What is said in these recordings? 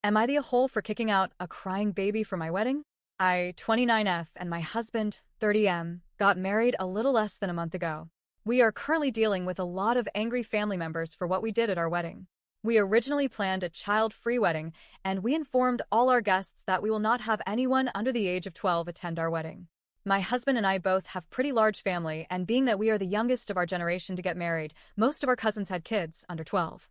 Am I the a-hole for kicking out a crying baby for my wedding? I, 29F, and my husband, 30M, got married a little less than a month ago. We are currently dealing with a lot of angry family members for what we did at our wedding. We originally planned a child-free wedding, and we informed all our guests that we will not have anyone under the age of 12 attend our wedding. My husband and I both have pretty large family, and being that we are the youngest of our generation to get married, most of our cousins had kids under 12.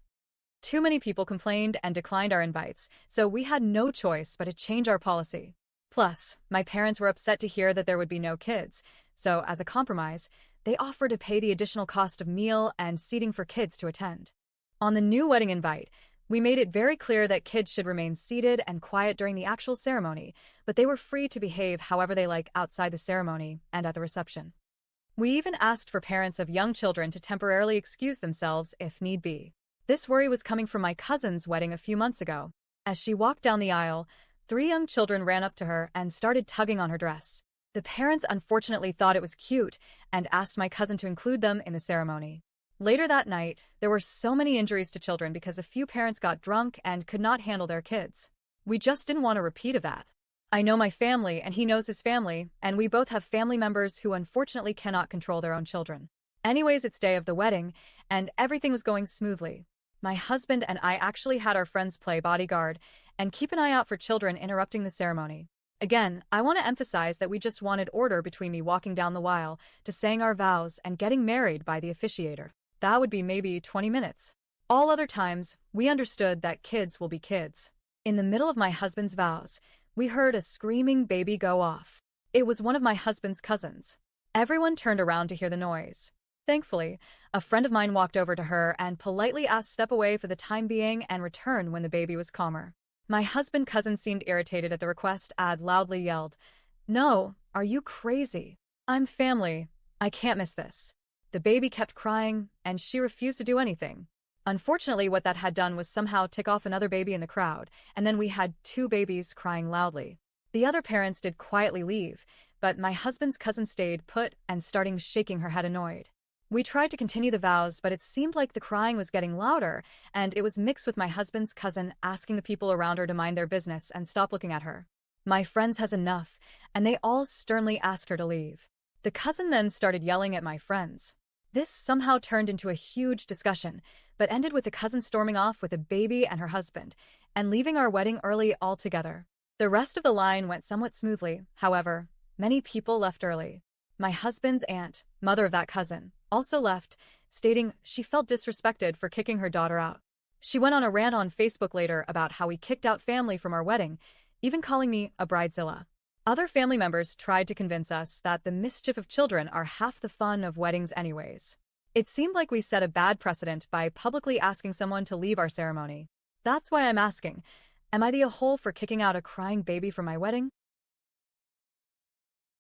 Too many people complained and declined our invites, so we had no choice but to change our policy. Plus, my parents were upset to hear that there would be no kids, so as a compromise, they offered to pay the additional cost of meal and seating for kids to attend. On the new wedding invite, we made it very clear that kids should remain seated and quiet during the actual ceremony, but they were free to behave however they like outside the ceremony and at the reception. We even asked for parents of young children to temporarily excuse themselves if need be. This worry was coming from my cousin's wedding a few months ago. As she walked down the aisle, 3 young children ran up to her and started tugging on her dress. The parents unfortunately thought it was cute and asked my cousin to include them in the ceremony. Later that night, there were so many injuries to children because a few parents got drunk and could not handle their kids. We just didn't want a repeat of that. I know my family and he knows his family, and we both have family members who unfortunately cannot control their own children. Anyways, it's day of the wedding, and everything was going smoothly. My husband and I actually had our friends play bodyguard and keep an eye out for children interrupting the ceremony. Again, I want to emphasize that we just wanted order between me walking down the aisle to saying our vows and getting married by the officiator. That would be maybe 20 minutes. All other times, we understood that kids will be kids. In the middle of my husband's vows, we heard a screaming baby go off. It was one of my husband's cousins. Everyone turned around to hear the noise. Thankfully, a friend of mine walked over to her and politely asked to step away for the time being and return when the baby was calmer. My husband's cousin seemed irritated at the request and loudly yelled, "No, are you crazy? I'm family. I can't miss this." The baby kept crying, and she refused to do anything. Unfortunately, what that had done was somehow tick off another baby in the crowd, and then we had 2 babies crying loudly. The other parents did quietly leave, but my husband's cousin stayed put and started shaking her head annoyed. We tried to continue the vows, but it seemed like the crying was getting louder, and it was mixed with my husband's cousin asking the people around her to mind their business and stop looking at her. My friends has enough, and they all sternly asked her to leave. The cousin then started yelling at my friends. This somehow turned into a huge discussion, but ended with the cousin storming off with a baby and her husband, and leaving our wedding early altogether. The rest of the line went somewhat smoothly, however, many people left early. My husband's aunt, mother of that cousin, also left, stating she felt disrespected for kicking her daughter out. She went on a rant on Facebook later about how we kicked out family from our wedding, even calling me a bridezilla. Other family members tried to convince us that the mischief of children are half the fun of weddings anyways. It seemed like we set a bad precedent by publicly asking someone to leave our ceremony. That's why I'm asking, am I the a-hole for kicking out a crying baby from my wedding?